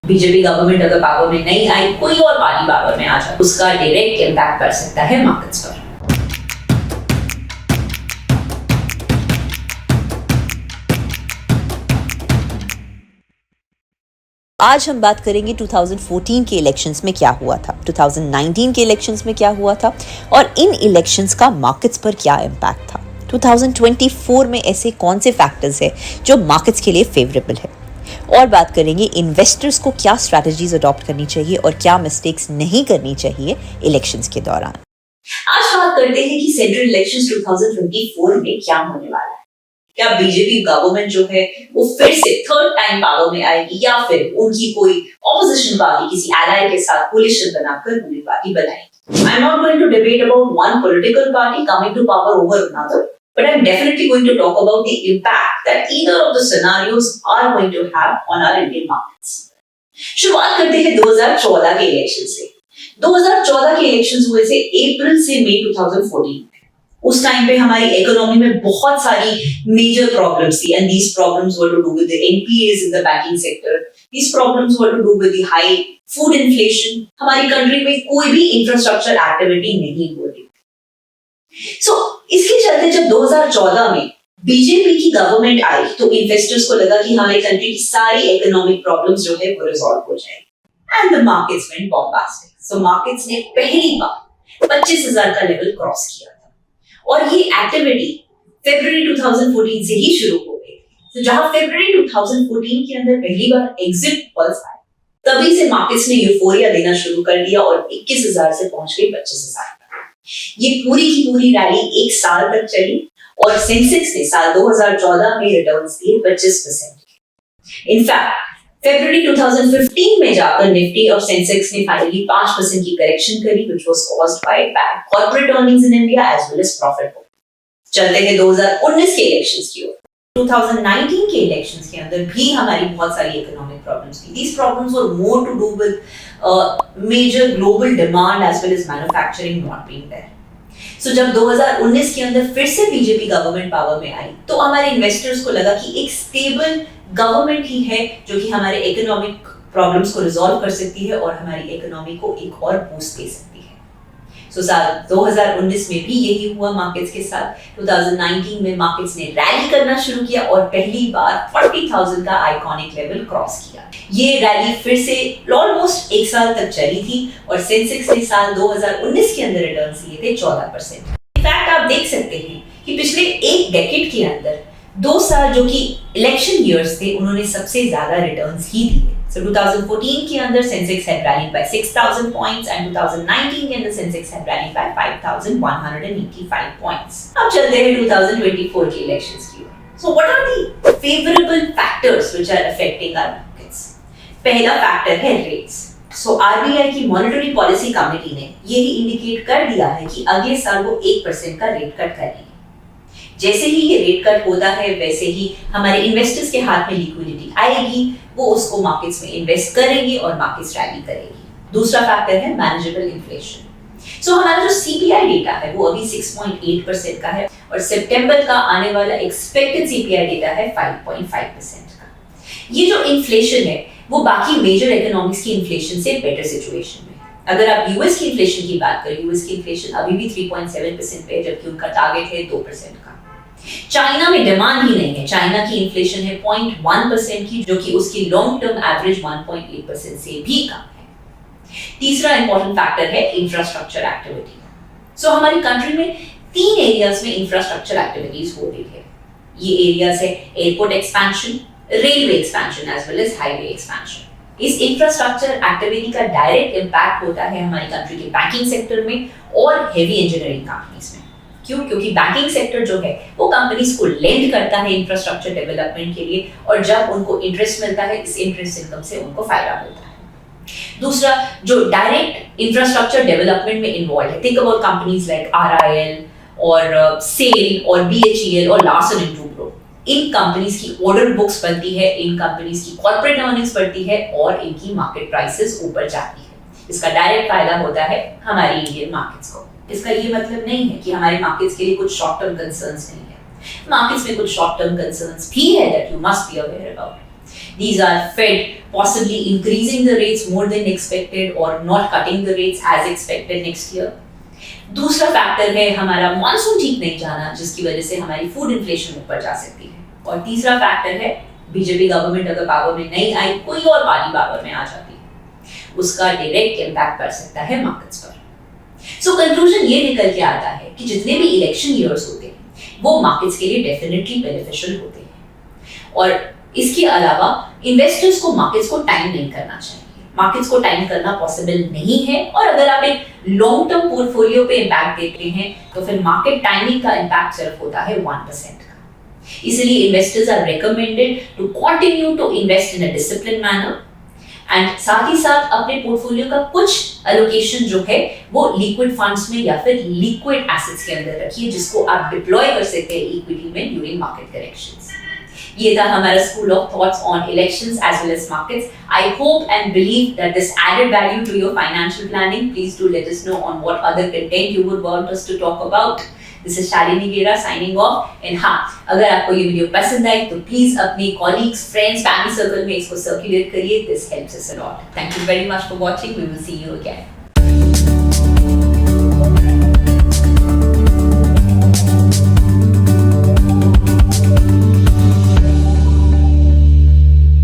BJP government अगर power में नहीं आई, कोई और पार्टी पावर में आ जाए, उसका डायरेक्ट इम्पैक्ट कर सकता है मार्केट्स पर। आज हम बात करेंगे 2014 के इलेक्शंस में क्या हुआ था, 2019 के इलेक्शंस में क्या हुआ था और इन इलेक्शंस का मार्केट्स पर क्या इम्पैक्ट था। 2024 में ऐसे कौन से फैक्टर्स हैं जो मार्केट्स के लिए फेवरेबल है, और बात करेंगे इन्वेस्टर्स को क्या स्ट्रैटेजीज अडॉप्ट करनी चाहिए और क्या मिस्टेक्स नहीं करनी चाहिए इलेक्शंस के दौरान। आज बात करते हैं कि सेंट्रल इलेक्शंस 2024 में क्या होने वाला है। क्या बीजेपी गवर्नमेंट जो है वो फिर से थर्ड टाइम पावर में आएगी, या फिर उनकी कोई ऑपोजिशन पार्टी किसी एलाय के साथ कोलिशन बनाकर रूलिंग पार्टी बनाएगी। I am not going to debate about one political party coming to power over another, but I'm definitely going to talk about the impact that either of the scenarios are going to have on our Indian markets. शुरुआत करते हैं 2014 के election से। 2014 के elections हुए थे अप्रैल से मई 2014। उस टाइम पे हमारी इकोनॉमी में बहुत सारी मेजर प्रॉब्लम्स थी, and these problems were to do with the NPAs in the banking sector. These problems were to do with the high food inflation. हमारी कंट्री में कोई भी इंफ्रास्ट्रक्चर एक्टिविटी नहीं हो रही। So, इसके चलते जब 2014 में बीजेपी की गवर्नमेंट आई तो इन्वेस्टर्स को लगा कि हमारी कंट्री की सारी इकोनॉमिक प्रॉब्लम्स जो है वो रिजॉल्व हो जाएगी, and the markets went bombastic. So markets ने पहली बार 25,000 का लेवल क्रॉस किया था, और ये एक्टिविटी फरवरी 2014 से ही शुरू हो गई। तो जहां फरवरी 2014 के अंदर पहली बार एग्जिट पल्स आया, तभी से मार्केट्स ने यूफोरिया देना शुरू कर दिया और 21,000 से पहुंच गई 25,000। ये पूरी की पूरी रैली एक साल तक चली और सेंसेक्स ने साल 2014 में रिटर्न्स दिए 25%। इनफैक्ट फरवरी 2015 में जाकर निफ्टी और सेंसेक्स ने फाइनली 5% की करेक्शन करी, which was caused by bad corporate earnings in India as well as profit booking. चलते हैं 2019 के इलेक्शंस की ओर। 2019 के इलेक्शंस के अंदर भी हमारी बहुत सारी इकोनॉमिक प्रॉब्लम्स थी। These problems were more to do with major global demand as well as manufacturing not being there. So जब 2019 के अंदर फिर से बीजेपी गवर्नमेंट पावर में आई तो हमारे इन्वेस्टर्स को लगा कि एक स्टेबल गवर्नमेंट ही है जो कि हमारे इकोनॉमिक प्रॉब्लम्स को रिजॉल्व कर सकती है और हमारी इकोनॉमी को एक और बूस्ट दे सकती है। सो साल 2019 में भी यही हुआ मार्केट्स के साथ। 2019 में मार्केट्स ने रैली करना शुरू किया और पहली बार 40,000 का आइकॉनिक लेवल क्रॉस किया। ये रैली फिर से ऑलमोस्ट एक साल तक चली थी और सेंसेक्स ने साल 2019 के अंदर रिटर्न्स दिए थे 14%। इनफैक्ट आप देख सकते हैं कि पिछले एक डेकेड के अंदर 2 साल जो कि इलेक्शन ईयर्स थे उन्होंने सबसे ज्यादा रिटर्न्स ही दिए। So 2014 के अंदर Sensex had rallied by 6,000 points and 2019 के अंदर Sensex had rallied by 5,185 points। अब चलते हैं 2024 के इलेक्शंस की ओर। So what are the favorable factors which are affecting our markets? पहला फैक्टर है रेट्स। So RBI की मॉनेटरी पॉलिसी कमेटी ने यही इंडिकेट कर दिया है कि अगले साल वो 1% का रेट कट करेगी। जैसे ही ये रेट कट होता है वैसे ही हमारे इन्वेस्टर्स के हाथ में लिक्विडिटी आएगी, वो उसको मार्केट्स में इन्वेस्ट करेंगे और मार्केट्स रैली करेगी। दूसरा फैक्टर है मैनेजेबल इन्फ्लेशन। सो हमारा जो सीपीआई डेटा है वो अभी 6.8% का है और सितंबर का आने वाला एक्सपेक्टेड सीपीआई डेटा है 5.5% का। ये जो इन्फ्लेशन है वो बाकी मेजर इकोनॉमिक्स की इन्फ्लेशन से बेटर सिचुएशन में। अगर आप यूएस की इन्फ्लेशन की बात करें, यूएस की इन्फ्लेशन अभी भी 3.7% पे है जबकि उनका टारगेट है 2% का। चाइना में डिमांड ही नहीं है, चाइना की इन्फ्लेशन है 0.1% की जो कि उसकी लॉन्ग टर्म एवरेज 1.8% से भी कम है। तीसरा इंपॉर्टेंट फैक्टर है इंफ्रास्ट्रक्चर एक्टिविटी। सो हमारी कंट्री में 3 एरियाज में इंफ्रास्ट्रक्चर एक्टिविटीज हो रही है। ये एरियाज है airport expansion, railway expansion as well as highway expansion. इस इंफ्रास्ट्रक्चर एक्टिविटी का डायरेक्ट इंपैक्ट होता है हमारी कंट्री के बैंकिंग सेक्टर में और हेवी इंजीनियरिंग कंपनीज में। क्यों? क्योंकि बैंकिंग सेक्टर जो है वो कंपनीज को लेंड करता है इंफ्रास्ट्रक्चर डेवलपमेंट के लिए और जब उनको इंटरेस्ट मिलता है इस इंटरेस्ट इनकम से उनको फायदा होता है। दूसरा जो डायरेक्ट इंफ्रास्ट्रक्चर डेवलपमेंट में इन्वॉल्व है, think about companies like RIL और सेल और बीएचईएल और Larsen and Toubro. In companies की ऑर्डर बुक्स बनती है, इन कंपनीज की कॉर्पोरेट अर्निंग्स बढ़ती है और इनकी मार्केट प्राइसेस ऊपर जाती है। इसका डायरेक्ट फायदा होता है हमारी इंडियन मार्केट्स को। इसका ये मतलब नहीं है कि हमारे मार्केट्स के लिए कुछ शॉर्ट टर्म कंसर्न्स नहीं है। मार्केट्स में कुछ शॉर्ट टर्म कंसर्न्स भी है that you must be aware about. These are Fed possibly increasing the rates more than expected or not cutting the rates as expected next year. दूसरा factor है हमारा monsoon ठीक नहीं जाना, जिसकी वजह से हमारी फूड इन्फ्लेशन ऊपर जा सकती है। और तीसरा फैक्टर है बीजेपी गवर्नमेंट अगर पावर में नहीं आई, कोई और पार्टी पावर में आ जाती है, उसका डायरेक्ट इम्पैक्ट पड़ सकता है मार्केट्स पर। सो कंक्लूजन ये निकल के आता है कि जितने भी इलेक्शन ईयर्स होते हैं वो मार्केट्स के लिए डेफिनेटली बेनिफिशियल होते हैं। और इसके अलावा इन्वेस्टर्स को मार्केट्स को टाइम नहीं करना चाहिए। मार्केट्स को टाइम करना पॉसिबल नहीं है, और अगर आप एक लॉन्ग टर्म पोर्टफोलियो पे इम्पैक्ट देखते हैं तो फिर मार्केट टाइमिंग का इम्पैक्ट सिर्फ होता है 1% का। इसलिए investors are recommended to continue to invest in a discipline manner, and साथ ही साथ अपने पोर्टफोलियो का कुछ एलोकेशन जो है वो लिक्विड फंड्स में या फिर लिक्विड एसेट्स के अंदर रखिए, जिसको आप डिप्लॉय कर सकते हैं इक्विटी में ड्यूरिंग मार्केट करेक्शंस। ये था हमारा school of thoughts on elections as well as markets. I hope and believe that this added value to your financial planning. Please do let us know on what other content you would want us to talk about. This is Shalini Gera signing of. And हाँ, अगर आपको ये video पसंद आई तो please अपने colleagues, friends, family circle में इसको circulate करिए। This helps us a lot. Thank you very much for watching. We will see you again.